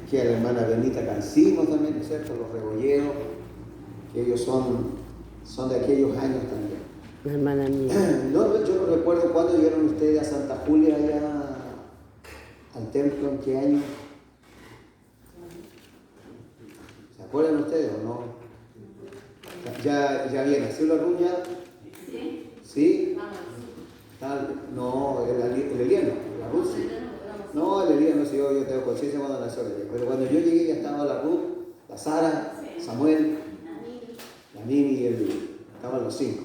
que a la hermana Benita Cancino también, ¿no es cierto? Los rebolleros, que ellos son de aquellos años también. La hermana mía. No, yo no recuerdo cuándo llegaron ustedes a Santa Julia, allá al templo, ¿en qué año? ¿Se acuerdan ustedes o no? ¿Ya había nacido la Ruña? Sí. ¿Sí? No, el Eliano, la Ruth. No, el Eliano, sí, yo tengo conciencia cuando nació el Eliano. Pero cuando yo llegué ya estaba la Ruth, la Sara, Samuel, la Mimi y estaban los 5.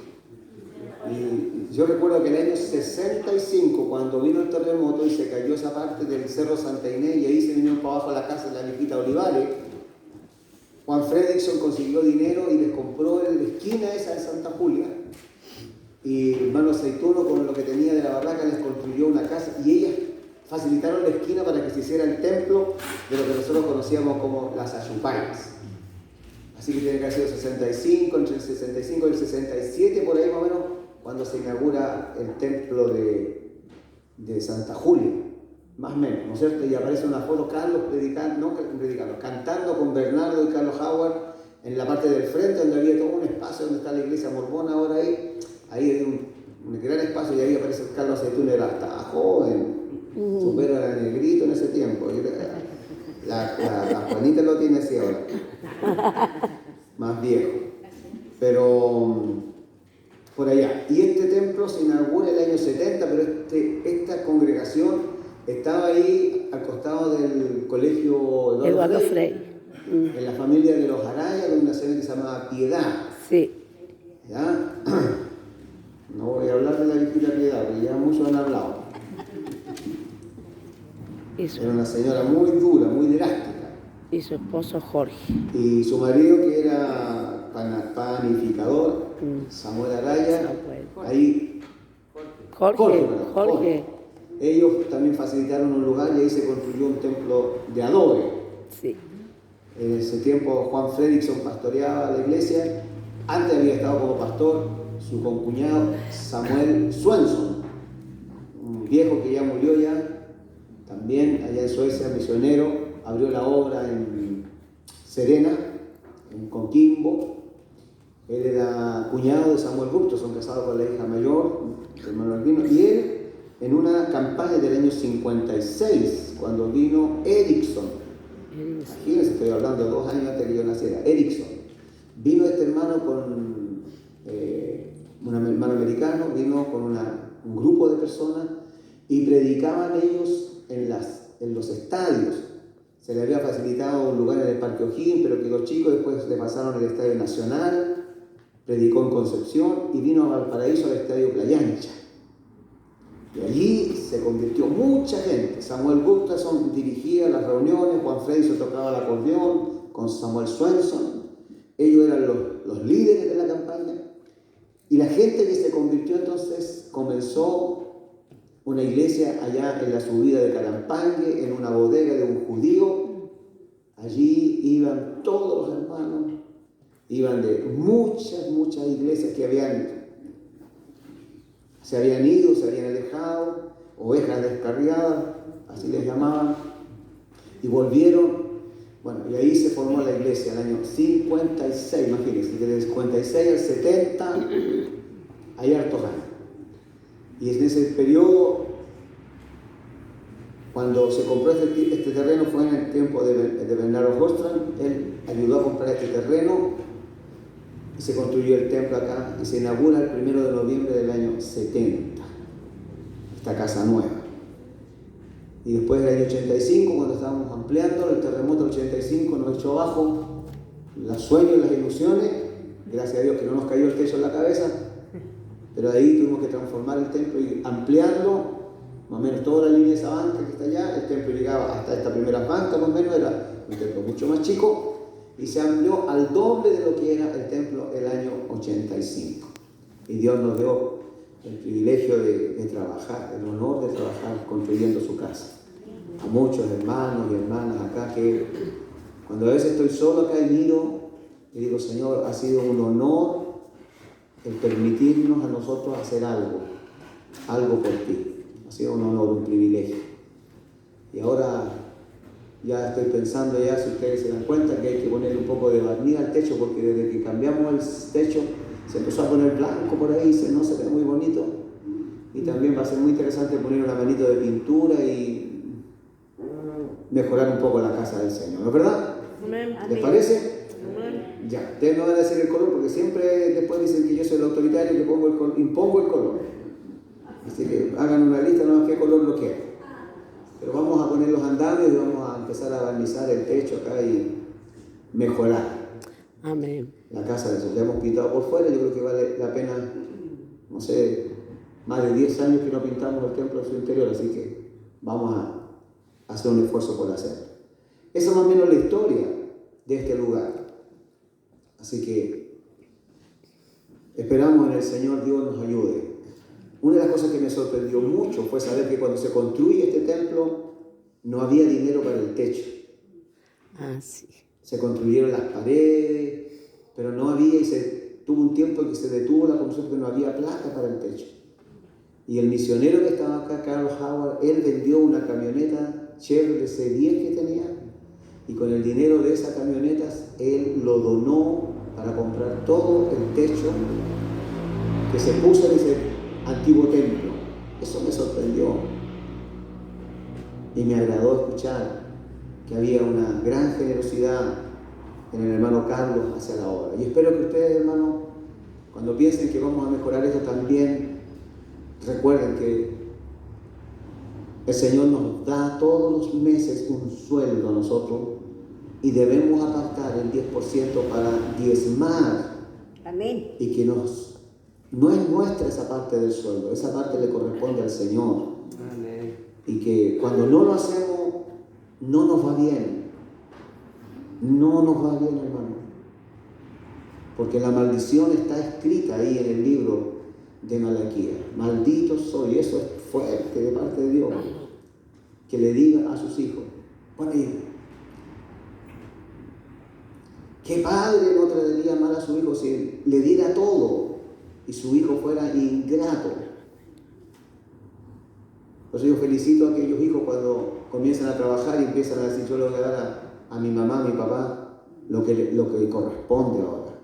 Y yo recuerdo que en el año 65, cuando vino el terremoto y se cayó esa parte del Cerro Santa Inés y ahí se vinieron para abajo a la casa de la viejita Olivares, Juan Fredrickson consiguió dinero y les compró en la esquina esa de Santa Julia. Y hermano Aceituno, con lo que tenía de la barraca, les construyó una casa y ellas facilitaron la esquina para que se hiciera el templo de lo que nosotros conocíamos como las Ayupayas. Así que tiene que haber sido 65, entre el 65 y el 67, por ahí más o menos, cuando se inaugura el templo de Santa Julia, más o menos, ¿no es cierto? Y aparece una foto Carlos cantando con Bernardo y Carlos Howard en la parte del frente, donde había todo un espacio donde está la iglesia mormona ahora ahí hay un gran espacio y ahí aparece Carlos Aceituno, estaba joven, supera a Negrito en ese tiempo. La Juanita lo tiene así ahora, más viejo, pero por allá. Y este templo se inaugura en el año 70, pero esta congregación estaba ahí al costado del colegio Eduardo Frei. En la familia de los Araya, de una señora que se llamaba Piedad. Sí. ¿Ya? No voy a hablar de la viejita Piedad, porque ya muchos han hablado. Era una señora muy dura, muy drástica. Y su esposo Jorge. Y su marido, que era panificador, Samuel Araya. Ahí. Jorge. Ellos también facilitaron un lugar y ahí se construyó un templo de adobe. Sí. En ese tiempo Juan Fredrickson pastoreaba la iglesia. Antes había estado como pastor su concuñado Samuel Swenson, un viejo que ya murió ya, también allá en Suecia, misionero, abrió la obra en Serena, en Coquimbo. Él era cuñado de Samuel Gupto, son casados con la hija mayor, hermano Albino, y él en una campaña del año 56, cuando vino Erickson, imagínense, estoy hablando de 2 años antes que yo naciera, Erickson, vino este hermano con un hermano americano, vino con un grupo de personas y predicaban ellos en los estadios. Se le había facilitado un lugar en el Parque O'Higgins, pero que los chicos después le pasaron al Estadio Nacional, predicó en Concepción y vino a Valparaíso al Estadio Playa Ancha. Y allí se convirtió mucha gente. Samuel Gustafson dirigía las reuniones, Juan Fredrickson tocaba el acordeón con Samuel Swenson. Ellos eran los líderes de la campaña. Y la gente que se convirtió entonces comenzó una iglesia allá en la subida de Calampangue, en una bodega de un judío. Allí iban todos los hermanos, iban de muchas iglesias que se habían ido, se habían alejado, ovejas descarriadas, así les llamaban, y volvieron. Bueno, y ahí se formó la iglesia en el año 56, imagínense, del 56 al 70, hay hartos años. Y en ese periodo, cuando se compró este terreno, fue en el tiempo de Bernardo Horstrand. Él ayudó a comprar este terreno y se construyó el templo acá y se inaugura el 1 de noviembre del año 70, esta casa nueva. Y después del año 85, cuando estábamos ampliando, el terremoto del 85 nos echó abajo los sueños y las ilusiones. Gracias a Dios que no nos cayó el techo en la cabeza, pero ahí tuvimos que transformar el templo y ampliarlo, más o menos toda la línea de esa banca que está allá. El templo llegaba hasta esta primera banca, más o menos, era un templo mucho más chico, y se amplió al doble de lo que era el templo el año 85. Y Dios nos dio el privilegio de trabajar, el honor de trabajar construyendo su casa. A muchos hermanos y hermanas acá que cuando a veces estoy solo acá y miro y digo, Señor, ha sido un honor el permitirnos a nosotros hacer algo por ti. Ha sido un honor, un privilegio. Y ahora Ya estoy pensando ya, si ustedes se dan cuenta, que hay que ponerle un poco de barniz al techo, porque desde que cambiamos el techo se empezó a poner blanco por ahí, no se ve muy bonito. Y también va a ser muy interesante poner una manito de pintura y mejorar un poco la casa del Señor, ¿no es verdad? Amén. ¿Les parece? Amén. Ya, ustedes no van a decir el color, porque siempre después dicen que yo soy el autoritario que impongo el color. Así que hagan una lista, no qué color lo quieren. Pero vamos a poner los andamios y vamos a empezar a barnizar el techo acá y mejorar Amén. la casa del Señor. Ya hemos pintado por fuera, yo creo que vale la pena, no sé, más de 10 años que no pintamos el templo en su interior, así que vamos a hacer un esfuerzo por hacerlo. Esa es más o menos la historia de este lugar. Así que esperamos en el Señor Dios nos ayude. Una de las cosas que me sorprendió mucho fue saber que cuando se construye este templo no había dinero para el techo. Ah, sí. Se construyeron las paredes, pero no había, y tuvo un tiempo en que se detuvo la construcción porque no había plata para el techo. Y el misionero que estaba acá, Carlos Howard, él vendió una camioneta Chevrolet C10 que tenía, y con el dinero de esas camionetas él lo donó para comprar todo el techo que se puso en ese antiguo templo. Eso me sorprendió y me agradó escuchar que había una gran generosidad en el hermano Carlos hacia la obra. Y espero que ustedes, hermanos, cuando piensen que vamos a mejorar esto, también recuerden que el Señor nos da todos los meses un sueldo a nosotros y debemos apartar el 10% para diezmar. Amén. Y que no es nuestra esa parte del sueldo, esa parte le corresponde al Señor. Amén. Y que cuando no lo hacemos, no nos va bien. No nos va bien, hermano. Porque la maldición está escrita ahí en el libro de Malaquías. Maldito soy, eso es fuerte de parte de Dios. Que le diga a sus hijos, bueno, ¿qué padre no trataría mal a su hijo si le diera todo y su hijo fuera ingrato? Por eso yo felicito a aquellos hijos cuando comienzan a trabajar y empiezan a decir, yo le voy a dar a mi mamá, a mi papá, lo que corresponde ahora.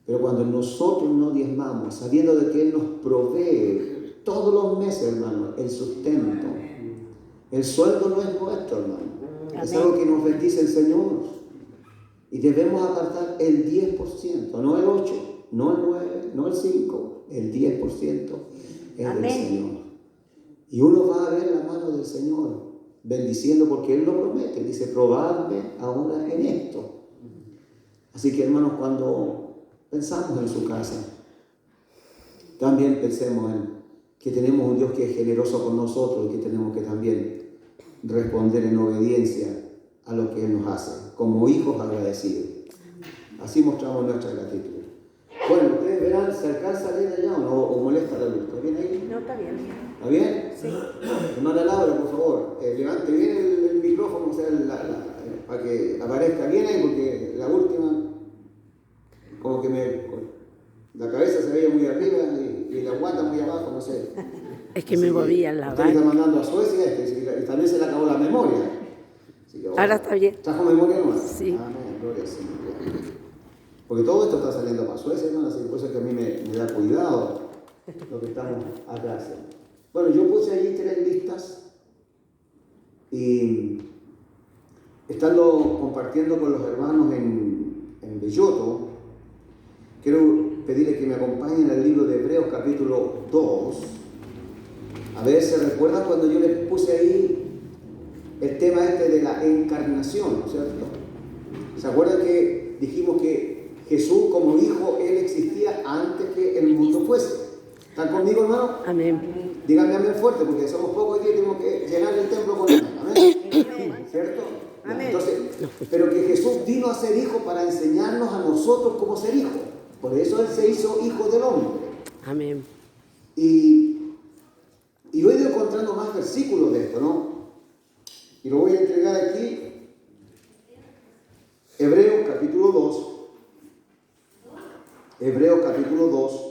Pero cuando nosotros no diezmamos, sabiendo de que Él nos provee todos los meses, hermano, el sustento, el sueldo no es nuestro, hermano. Amén. Es algo que nos bendice el Señor. Y debemos apartar el 10%, no el 8%, no el 9%, no el 5%, el 10% es Amén. del Señor. Y uno va a ver la mano del Señor bendiciendo porque Él lo promete. Dice, probadme ahora en esto. Así que, hermanos, cuando pensamos en su casa, también pensemos en que tenemos un Dios que es generoso con nosotros y que tenemos que también responder en obediencia a lo que Él nos hace, como hijos agradecidos. Así mostramos nuestra gratitud. Bueno, ustedes verán, ¿se alcanza a leer allá o no? ¿O molesta la luz? ¿Está bien ahí? No, está bien. ¿Está bien? Sí. Hermana Laura, por favor, levante bien el micrófono, o sea, para que aparezca bien ahí, porque la última, como que la cabeza se veía muy arriba y la guata muy abajo, no sé. Es que me movía en la Usted está banca. mandando a Suecia, y también se le acabó la memoria. Así que, Ahora está bien. ¿Trajo memoria nueva? Sí. Amén, gloria al Señor. Porque todo esto está saliendo para Suecia, hermano, así que por eso es que a mí me da cuidado lo que estamos acá haciendo. Bueno, yo puse allí 3 listas y estando compartiendo con los hermanos en Belloto, quiero pedirles que me acompañen al libro de Hebreos capítulo 2. A ver, ¿se recuerdan cuando yo les puse ahí el tema este de la encarnación, ¿cierto? ¿Se acuerdan que dijimos que Jesús como hijo, Él existía antes que el mundo fuese? ¿Están conmigo, hermano? Amén. Díganme amén fuerte, porque somos pocos y tenemos que llenar el templo con amén. ¿Amén? ¿Cierto? Amén. Entonces, pero que Jesús vino a ser hijo para enseñarnos a nosotros cómo ser hijos. Por eso Él se hizo hijo del hombre. Amén. Y yo he ido encontrando más versículos de esto, ¿no? Y lo voy a entregar aquí. Hebreos capítulo 2. Hebreos capítulo 2.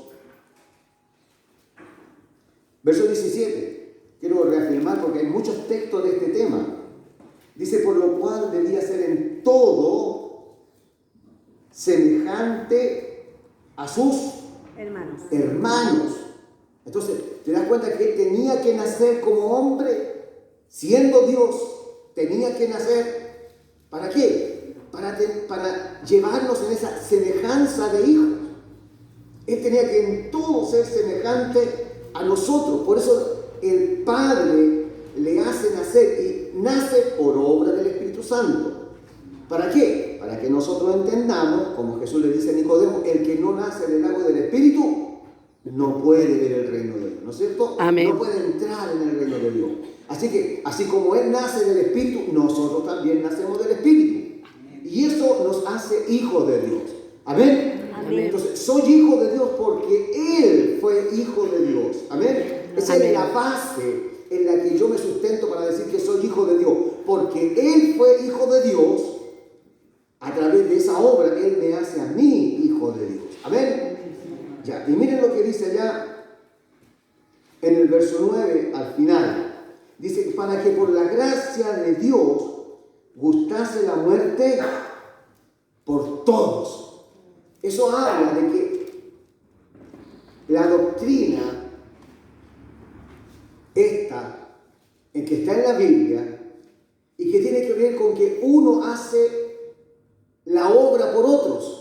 Verso 17. Quiero reafirmar porque hay muchos textos de este tema. Dice, por lo cual debía ser en todo semejante a sus hermanos. Entonces, ¿te das cuenta que él tenía que nacer como hombre? Siendo Dios, tenía que nacer. ¿Para qué? Para llevarnos en esa semejanza de hijos. Él tenía que en todo ser semejante a nosotros. Por eso el Padre le hace nacer y nace por obra del Espíritu Santo. ¿Para qué? Para que nosotros entendamos, como Jesús le dice a Nicodemo, el que no nace del agua y del Espíritu no puede ver el reino de Dios, ¿no es cierto? Amén. No puede entrar en el reino de Dios. Así que, así como Él nace del Espíritu, nosotros también nacemos del Espíritu. Y eso nos hace hijos de Dios. ¿Amén? Amén. Entonces, soy hijo de Dios porque Él fue hijo de Dios. ¿Amén? Esa es la base en la que yo me sustento para decir que soy hijo de Dios. Porque Él fue hijo de Dios, a través de esa obra, Él me hace a mí hijo de Dios. ¿Amén? Ya, y miren lo que dice allá en el verso 9 al final. Dice, para que por la gracia de Dios gustase la muerte por todos. Eso habla de que la doctrina esta, en que está en la Biblia, y que tiene que ver con que uno hace la obra por otros.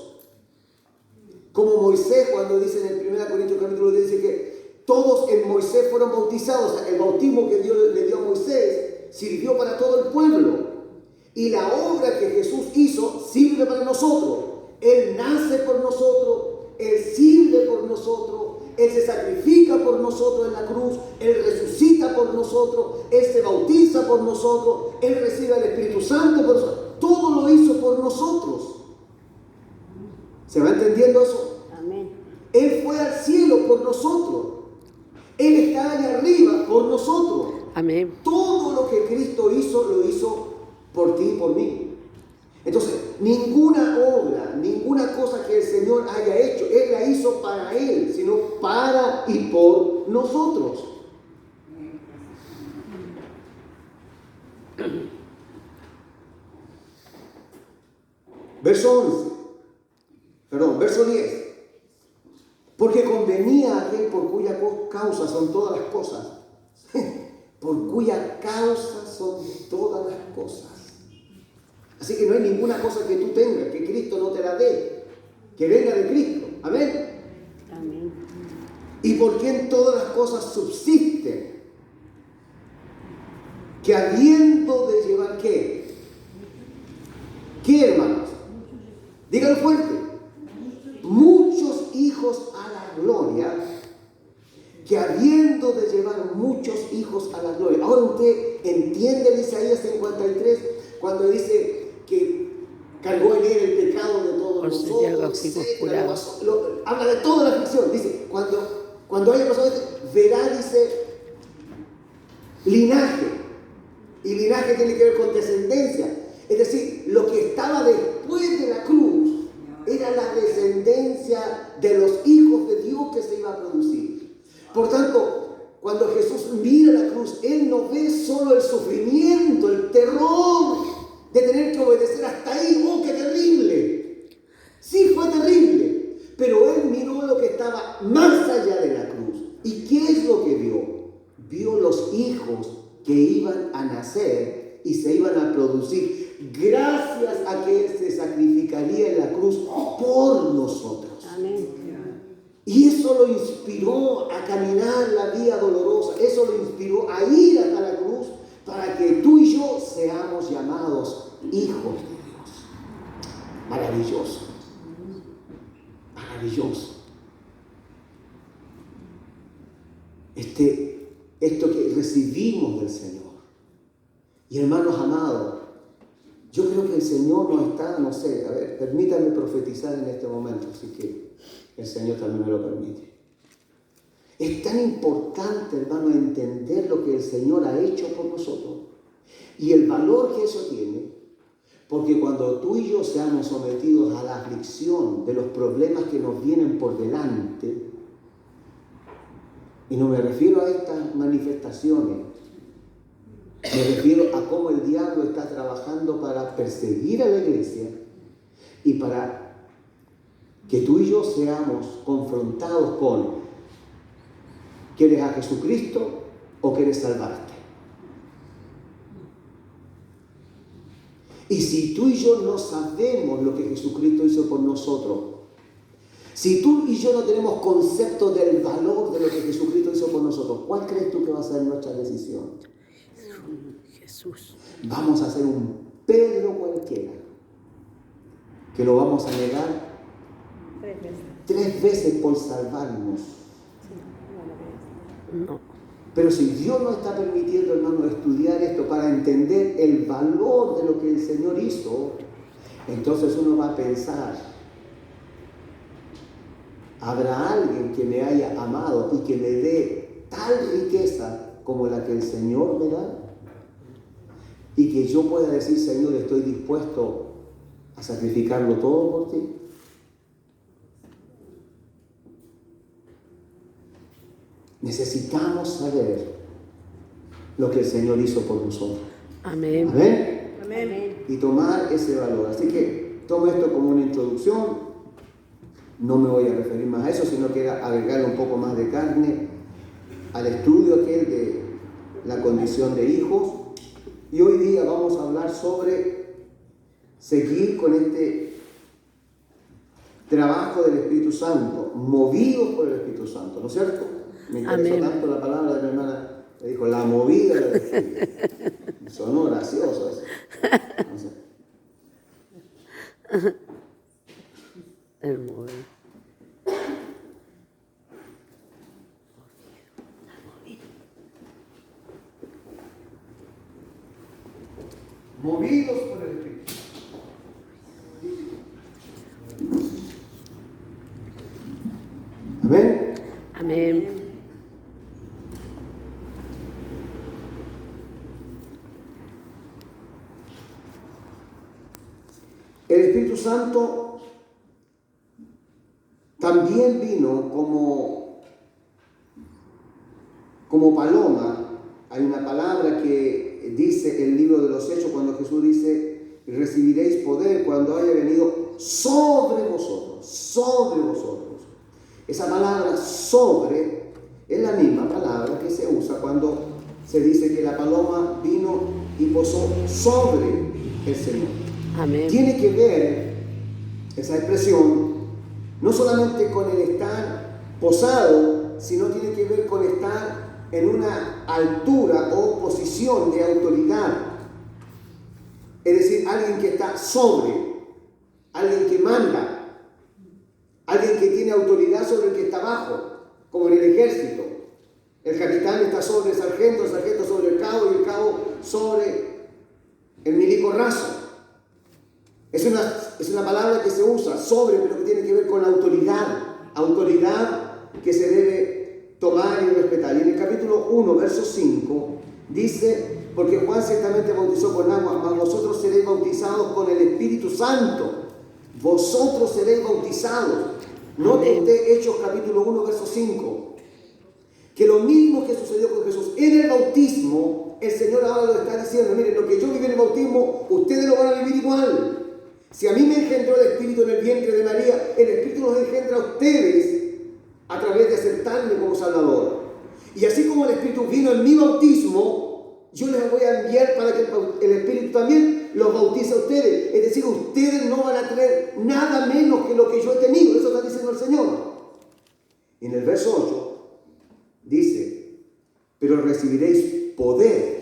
Como Moisés, cuando dice en el 1 Corintios capítulo 10, dice que todos en Moisés fueron bautizados. O sea, el bautismo que Dios le dio a Moisés sirvió para todo el pueblo. Y la obra que Jesús hizo sirve para nosotros. Él nace por nosotros, Él sirve por nosotros, Él se sacrifica por nosotros en la cruz, Él resucita por nosotros, Él se bautiza por nosotros, Él recibe al Espíritu Santo por nosotros. Todo lo hizo por nosotros. ¿Se va entendiendo eso? Amén. Él fue al cielo por nosotros. Él está allá arriba por nosotros. Amén. Todo lo que Cristo hizo, lo hizo por ti y por mí. Entonces, ninguna obra, ninguna cosa que el Señor haya hecho, Él la hizo para Él, sino para y por nosotros. Verso 10. Porque convenía a aquel por cuya causa son todas las cosas. Por cuya causa son todas las cosas. Así que no hay ninguna cosa que tú tengas que Cristo no te la dé, que venga de Cristo. Amén. Amén. Y por quien todas las cosas subsisten, que habiendo de llevar ¿qué? ¿Qué, hermanos? Díganlo fuerte. Muchos hijos a la gloria, que habiendo de llevar muchos hijos a la gloria. Ahora usted entiende el Isaías 53 cuando dice que cargó en él el pecado de todos nosotros. Habla de toda la aflicción. Dice, cuando haya pasado esto, verá, dice, linaje. Y linaje tiene que ver con descendencia. Es decir, lo que estaba después de la cruz era la descendencia de los hijos de Dios que se iba a producir. Por tanto, cuando Jesús mira la cruz, Él no ve solo el sufrimiento, el terror de tener que obedecer hasta ahí. ¡Oh, qué terrible! Sí, fue terrible. Pero Él miró lo que estaba más allá de la cruz. ¿Y qué es lo que vio? Vio los hijos que iban a nacer y se iban a producir gracias a que Él se sacrificaría en la cruz por nosotros. Amén. Y eso lo inspiró a caminar la vía dolorosa. Eso lo inspiró a ir hasta la cruz para que tú y yo seamos llamados hijos de Dios. Maravilloso. Maravilloso. Esto que recibimos del Señor. Y hermanos amados, yo creo que el Señor no está, no sé, a ver, permítanme profetizar en este momento, así que el Señor también me lo permite. Es tan importante, hermano, entender lo que el Señor ha hecho por nosotros y el valor que eso tiene, porque cuando tú y yo seamos sometidos a la aflicción de los problemas que nos vienen por delante, y no me refiero a estas manifestaciones Me refiero a cómo el diablo está trabajando para perseguir a la iglesia y para que tú y yo seamos confrontados con: ¿quieres a Jesucristo o quieres salvarte? Y si tú y yo no sabemos lo que Jesucristo hizo por nosotros, si tú y yo no tenemos concepto del valor de lo que Jesucristo hizo por nosotros, ¿cuál crees tú que va a ser nuestra decisión? Jesús. Vamos a ser un Pedro cualquiera, que lo vamos a negar 3 veces por salvarnos. No. Pero si Dios nos está permitiendo, hermano, estudiar esto para entender el valor de lo que el Señor hizo, entonces uno va a pensar: ¿habrá alguien que me haya amado y que me dé tal riqueza como la que el Señor me da? Y que yo pueda decir: Señor, estoy dispuesto a sacrificarlo todo por ti. Necesitamos saber lo que el Señor hizo por nosotros. Amén. Amén. Amén. Y tomar ese valor. Así que tomo esto como una introducción. No me voy a referir más a eso, sino que agregarle un poco más de carne al estudio aquel de la condición de hijos. Y hoy día vamos a hablar sobre seguir con este trabajo del Espíritu Santo, movidos por el Espíritu Santo, ¿no es cierto? Me interesó Amén. tanto la palabra de mi hermana, me dijo la movida del Espíritu. Sonó gracioso eso. No sé. El móvil. Movidos por el Espíritu. Amén. Amén. El Espíritu Santo también vino como paloma. Hay una palabra que dice el libro de los Hechos cuando Jesús dice: recibiréis poder cuando haya venido sobre vosotros, sobre vosotros. Esa palabra sobre es la misma palabra que se usa cuando se dice que la paloma vino y posó sobre el Señor. Amén. Tiene que ver esa expresión no solamente con el estar posado, sino tiene que ver con estar en una altura o posición de autoridad. Es decir, alguien que está sobre, alguien que manda, alguien que tiene autoridad sobre el que está abajo, como en el ejército. El capitán está sobre el sargento sobre el cabo y el cabo sobre el milico raso. Es una palabra que se usa, sobre, pero que tiene que ver con la autoridad que se debe tomar y respetar. Y en el capítulo 1, verso 5, dice: porque Juan ciertamente bautizó con agua, mas vosotros seréis bautizados con el Espíritu Santo. Vosotros seréis bautizados. Note usted Hechos capítulo 1, verso 5. Que lo mismo que sucedió con Jesús en el bautismo, el Señor ahora lo está diciendo: miren, lo que yo viví en el bautismo, ustedes lo van a vivir igual. Si a mí me engendró el Espíritu en el vientre de María, el Espíritu los engendra a ustedes a través de aceptarme como Salvador. Y así como el Espíritu vino en mi bautismo, yo les voy a enviar para que el Espíritu también los bautice a ustedes. Es decir, ustedes no van a tener nada menos que lo que yo he tenido. Eso está diciendo el Señor. Y en el verso 8 dice: pero recibiréis poder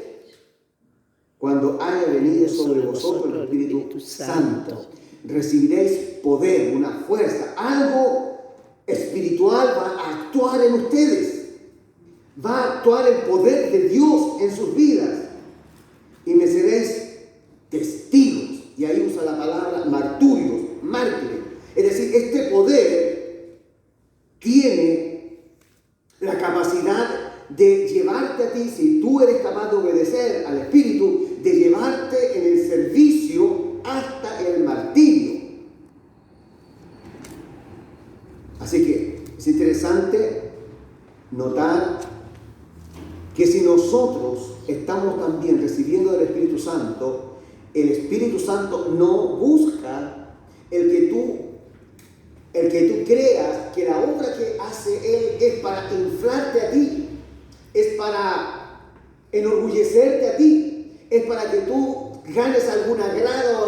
cuando haya venido sobre vosotros el Espíritu Santo. Recibiréis poder, una fuerza, algo espiritual va a actuar en ustedes. Va a actuar el poder de Dios en sus vidas. Y me seréis testigos. Y ahí usa la palabra marturios, mártires. Es decir, este poder tiene la capacidad de llevarte a ti, si tú eres capaz de obedecer al Espíritu, de llevarte en el servicio hasta el martirio. Así que es interesante notar que si nosotros estamos estamos también recibiendo del Espíritu Santo, el Espíritu Santo no busca el que tú creas que la obra que hace Él es para inflarte a ti, es para enorgullecerte a ti, es para que tú ganes algún agrado o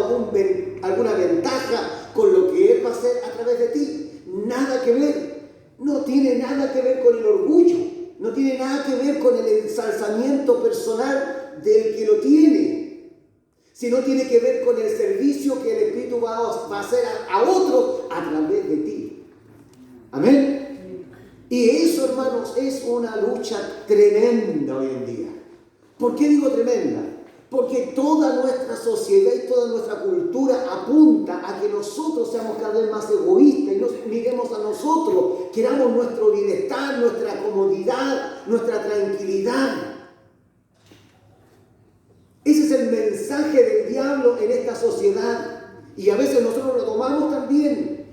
alguna ventaja con lo que Él va a hacer a través de ti. Nada que ver. No tiene nada que ver con el orgullo. No tiene nada que ver con el ensalzamiento personal del que lo tiene. Sino tiene que ver con el servicio que el Espíritu va a hacer a otros a través de ti. Amén. Y eso, hermanos, es una lucha tremenda hoy en día. ¿Por qué digo tremenda? Porque toda nuestra sociedad y toda nuestra cultura apunta a que nosotros seamos cada vez más egoístas y nos miremos a nosotros, queramos nuestro bienestar, nuestra comodidad, nuestra tranquilidad. Ese es el mensaje del diablo en esta sociedad y a veces nosotros lo tomamos también.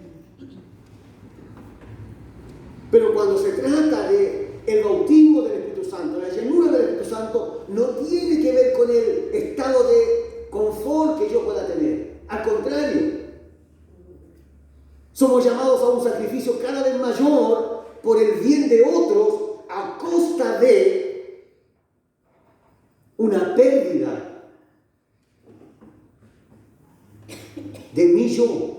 Pero cuando se trata de el bautismo del Espíritu Santo, la llenura del Espíritu Santo, no tiene que ver con el estado de confort que yo pueda tener. Al contrario, somos llamados a un sacrificio cada vez mayor por el bien de otros a costa de una pérdida de mi yo.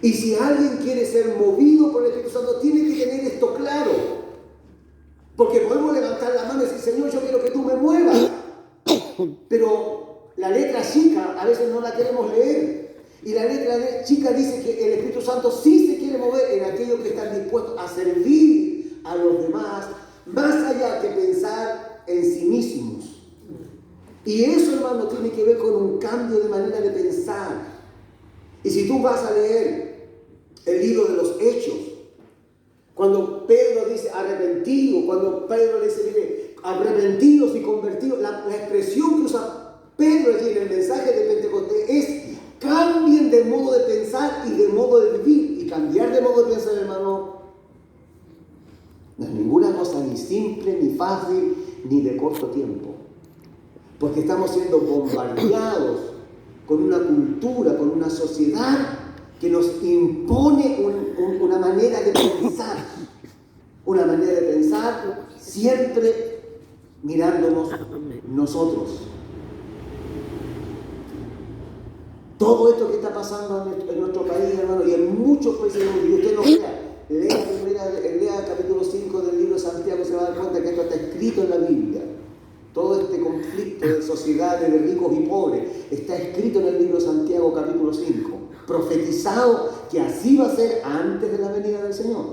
Y si alguien quiere ser movido por el Espíritu Santo, tiene que tener esto claro. Porque podemos levantar la mano y decir, Señor, yo quiero que tú me muevas. Pero la letra chica a veces no la queremos leer. Y la letra chica dice que el Espíritu Santo sí se quiere mover en aquellos que están dispuestos a servir a los demás, más allá que pensar en sí mismos. Y eso, hermano, tiene que ver con un cambio de manera de pensar. Y si tú vas a leer el libro de los Hechos, cuando Pedro dice arrepentido, cuando Pedro le dice, mire, arrepentidos y convertidos, la expresión que usa Pedro allí en el mensaje de Pentecostés es cambien de modo de pensar y de modo de vivir. Y cambiar de modo de pensar, hermano, no es ninguna cosa ni simple, ni fácil, ni de corto tiempo. Porque estamos siendo bombardeados con una cultura, con una sociedad que nos impone una manera de pensar. Una manera de pensar siempre mirándonos nosotros. Todo esto que está pasando en nuestro país, hermano, y en muchos países, y usted no crea, lea el capítulo 5 del libro de Santiago, se va a dar cuenta que esto está escrito en la Biblia. Todo este conflicto de sociedades, de ricos y pobres, está escrito en el libro de Santiago, capítulo 5. Profetizado que así va a ser antes de la venida del Señor.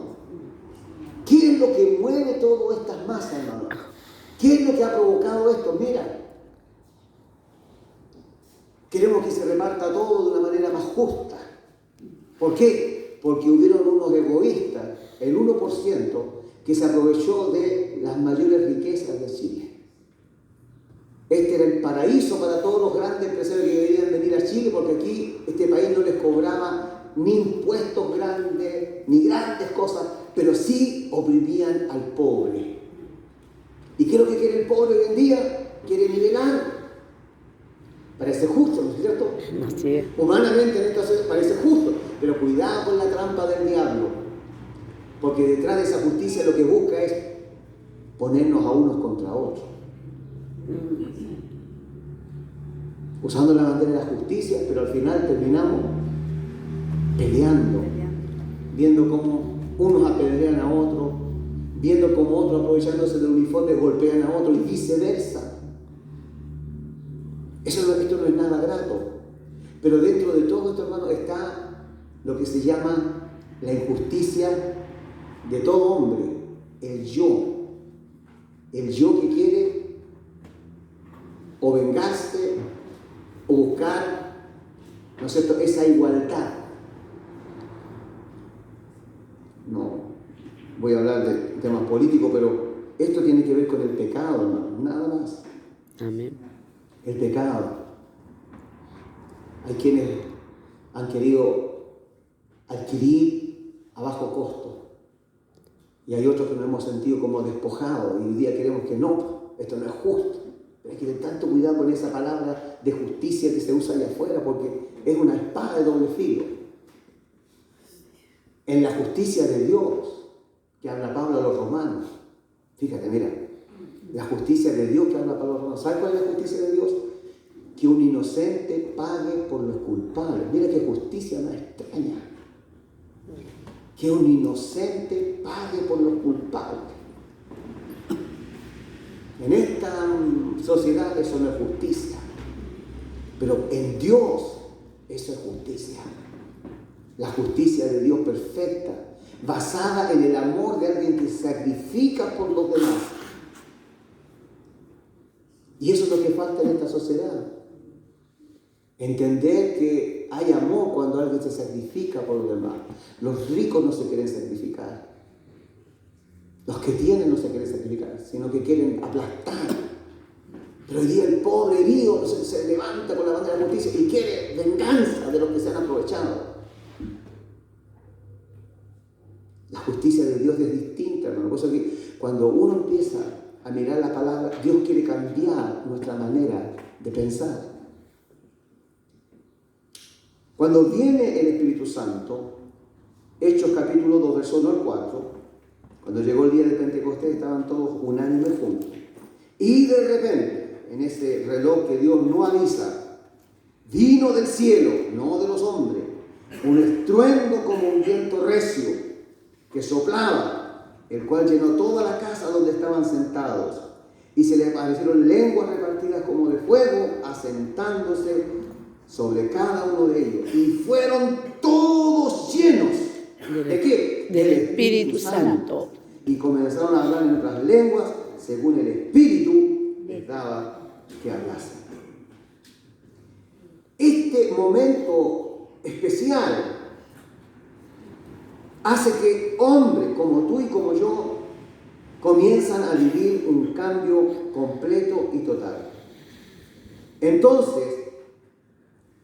¿Qué es lo que mueve todas estas masas, hermano? ¿Qué es lo que ha provocado esto? Mira, queremos que se reparta todo de una manera más justa. ¿Por qué? Porque hubieron unos egoístas, el 1%, que se aprovechó de las mayores riquezas de Chile. Este era el paraíso para todos los grandes empresarios que deberían venir a Chile, porque aquí este país no les cobraba ni impuestos grandes, ni grandes cosas, pero sí oprimían al pobre. ¿Y qué es lo que quiere el pobre hoy en día? Quiere nivelar. Parece justo, ¿no es cierto? Así es. Humanamente en esto parece justo, pero cuidado con la trampa del diablo, porque detrás de esa justicia lo que busca es ponernos a unos contra otros. Usando la bandera de la justicia, pero al final terminamos peleando, viendo cómo unos apedrean a otros, viendo cómo otros aprovechándose del uniforme golpean a otros y viceversa. Esto no es nada grato. Pero dentro de todo esto, hermano, está lo que se llama la injusticia de todo hombre, el yo. El yo que quiere o vengarse o buscar, ¿no es cierto?, esa igualdad. No voy a hablar de temas políticos, pero esto tiene que ver con el pecado, hermano, nada más. Amén. El pecado. Hay quienes han querido adquirir a bajo costo y hay otros que nos hemos sentido como despojados y hoy día queremos que no, esto no es justo. Pero hay que tener tanto cuidado con esa palabra de justicia que se usa allá afuera, porque es una espada de doble filo. En la justicia de Dios, que habla Pablo a los romanos, fíjate, mira, la justicia de Dios que habla Pablo a los romanos, ¿sabes cuál es la justicia de Dios? Que un inocente pague por los culpables. Mira qué justicia más extraña. Que un inocente pague por los culpables. En esta sociedad eso no es justicia, pero en Dios eso es justicia. La justicia de Dios perfecta, basada en el amor de alguien que sacrifica por los demás. Y eso es lo que falta en esta sociedad. Entender que hay amor cuando alguien se sacrifica por los demás. Los ricos no se quieren sacrificar. Los que tienen no se quieren sacrificar, sino que quieren aplastar. Pero hoy día el pobre herido se levanta con la bandera de la justicia y quiere venganza de los que se han aprovechado. La justicia de Dios es distinta, hermano. Por eso que cuando uno empieza a mirar la palabra, Dios quiere cambiar nuestra manera de pensar. Cuando viene el Espíritu Santo, Hechos capítulo 2, verso 1 al 4, cuando llegó el día de Pentecostés estaban todos unánimes juntos. Y de repente, en ese reloj que Dios no avisa, vino del cielo, no de los hombres, un estruendo como un viento recio que soplaba, el cual llenó toda la casa donde estaban sentados. Y se le aparecieron lenguas repartidas como de fuego, asentándose sobre cada uno de ellos. Y fueron todos llenos. ¿De qué? Del Espíritu Santo. Y comenzaron a hablar en otras lenguas, según el Espíritu les daba que hablasen. Este momento especial hace que hombres como tú y como yo comienzan a vivir un cambio completo y total. Entonces,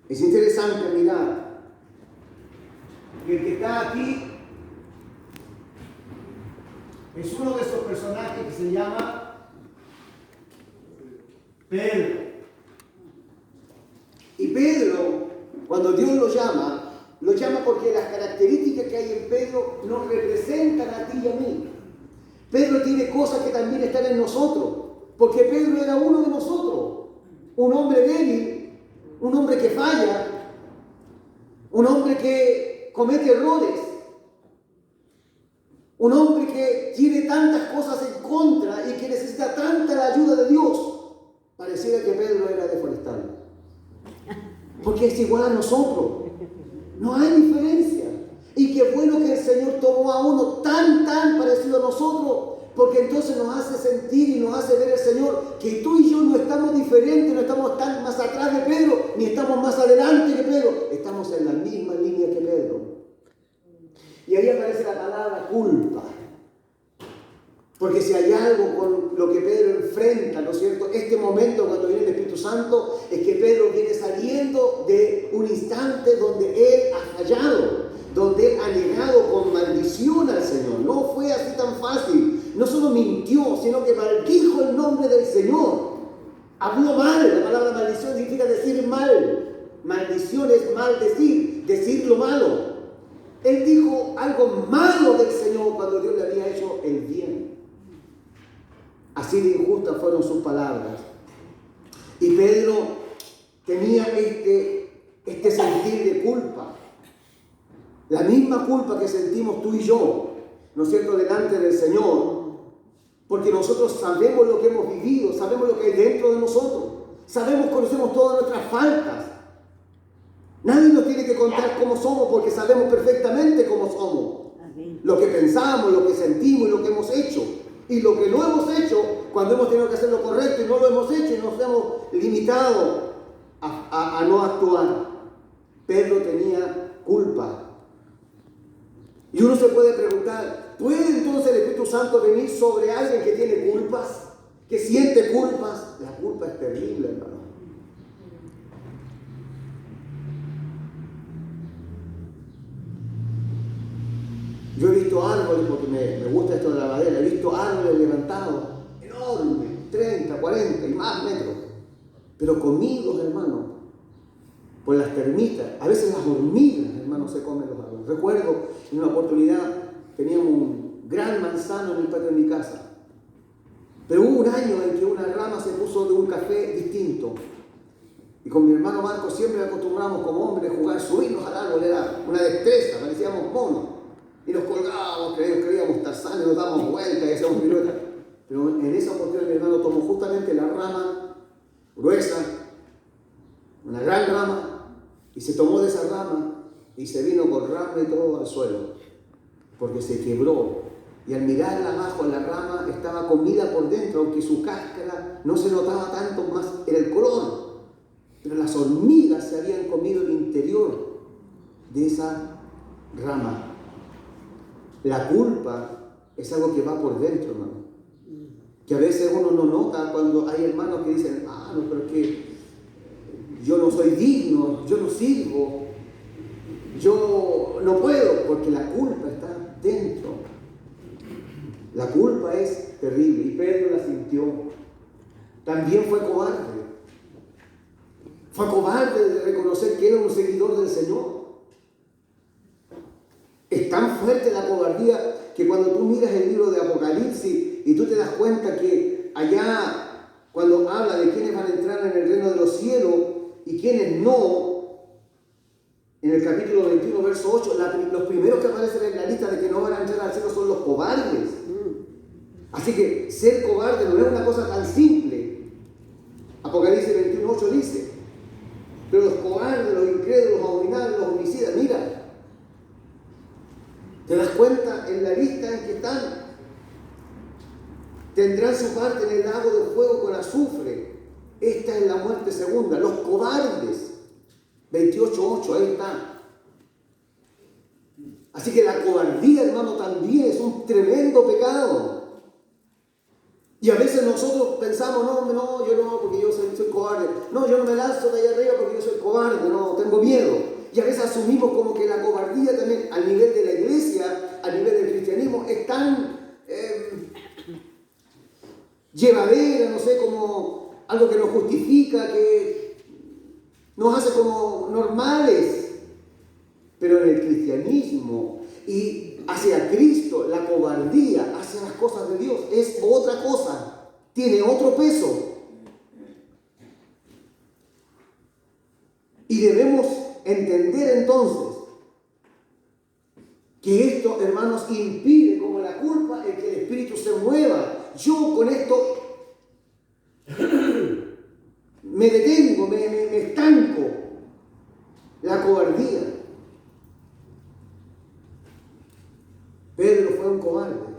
es interesante mirar que el que está aquí es uno de esos personajes que se llama Pedro. Y Pedro, cuando Dios lo llama porque las características que hay en Pedro nos representan a ti y a mí. Pedro tiene cosas que también están en nosotros, porque Pedro era uno de nosotros, un hombre débil, un hombre que falla, un hombre que comete errores, un hombre que tiene tantas cosas en contra y que necesita tanta la ayuda de Dios. Pareciera que Pedro era de Forestal, porque es igual a nosotros, no hay diferencia. Y qué bueno que el Señor tomó a uno tan parecido a nosotros, porque entonces nos hace sentir y nos hace ver el Señor que tú y yo no estamos diferentes, no estamos tan más atrás de Pedro, ni estamos más adelante que Pedro, estamos en la misma línea que Pedro. Y ahí aparece la palabra culpa. Porque si hay algo con lo que Pedro enfrenta, ¿no es cierto? Este momento cuando viene el Espíritu Santo es que Pedro viene saliendo de un instante donde él ha fallado, donde él ha negado con maldición al Señor. No fue así tan fácil. No solo mintió, sino que maldijo el nombre del Señor. Habló mal. La palabra maldición significa decir mal. Maldición es maldecir, decir lo malo. Él dijo algo malo del Señor cuando Dios le había hecho el bien. Así de injustas fueron sus palabras. Y Pedro tenía este sentir de culpa. La misma culpa que sentimos tú y yo, ¿no es cierto?, delante del Señor. Porque nosotros sabemos lo que hemos vivido, sabemos lo que hay dentro de nosotros. Sabemos, conocemos todas nuestras faltas. Nadie nos tiene que contar cómo somos porque sabemos perfectamente cómo somos. Amén. Lo que pensamos, lo que sentimos y lo que hemos hecho. Y lo que no hemos hecho cuando hemos tenido que hacer lo correcto y no lo hemos hecho y nos hemos limitado a no actuar. Pedro tenía culpa. Y uno se puede preguntar, ¿puede entonces el Espíritu Santo venir sobre alguien que tiene culpas? ¿Que siente culpas? La culpa es terrible, hermano. Yo he visto árboles, porque me gusta esto de la madera, he visto árboles levantados, enormes, 30, 30, 40 y más metros, pero comidos, hermano, por las termitas. A veces las hormigas, hermano, se comen los árboles. Recuerdo en una oportunidad teníamos un gran manzano en el patio de mi casa, pero hubo un año en que una rama se puso de un café distinto. Y con mi hermano Marco siempre acostumbramos como hombres a jugar, subirnos al árbol, era una destreza, parecíamos monos. Y nos colgábamos, creíamos tarzanes, nos dábamos vueltas y hacíamos piruetas. Pero en esa oportunidad mi hermano tomó justamente la rama gruesa, una gran rama, y se tomó de esa rama y se vino con rama y todo al suelo, porque se quebró. Y al mirarla abajo en la rama estaba comida por dentro, aunque su cáscara no se notaba tanto, más era el color. Pero las hormigas se habían comido el interior de esa rama. La culpa es algo que va por dentro, hermano. Que a veces uno no nota cuando hay hermanos que dicen, no, pero es que yo no soy digno, yo no sirvo, yo no puedo, porque la culpa está dentro. La culpa es terrible y Pedro la sintió. También fue cobarde. Fue cobarde de reconocer que era un seguidor del Señor. Es tan fuerte la cobardía que cuando tú miras el libro de Apocalipsis y tú te das cuenta que allá, cuando habla de quiénes van a entrar en el reino de los cielos y quiénes no, en el capítulo 21, verso 8, los primeros que aparecen en la lista de que no van a entrar al cielo son los cobardes. Así que ser cobarde no es una cosa tan simple. Apocalipsis 21, 8 dice, pero los cobardes, los incrédulos, los abominables, los homicidas, mira, ¿te das cuenta en la lista en que están? Tendrán su parte en el lago de fuego con azufre. Esta es la muerte segunda. Los cobardes. 28:8, ahí está. Así que la cobardía, hermano, también es un tremendo pecado. Y a veces nosotros pensamos, no, yo no, porque yo soy cobarde. No, yo no me lanzo de allá arriba porque yo soy cobarde, no, tengo miedo. Y a veces asumimos como que la cobardía también, a nivel de la iglesia, a nivel del cristianismo, es tan llevadera, no sé, como algo que nos justifica, que nos hace como normales. Pero en el cristianismo y hacia Cristo, la cobardía hacia las cosas de Dios es otra cosa, tiene otro peso. Y debemos entender entonces que esto, hermanos, impide como la culpa el que el espíritu se mueva. Yo con esto me detengo, me estanco. La cobardía. Pedro fue un cobarde.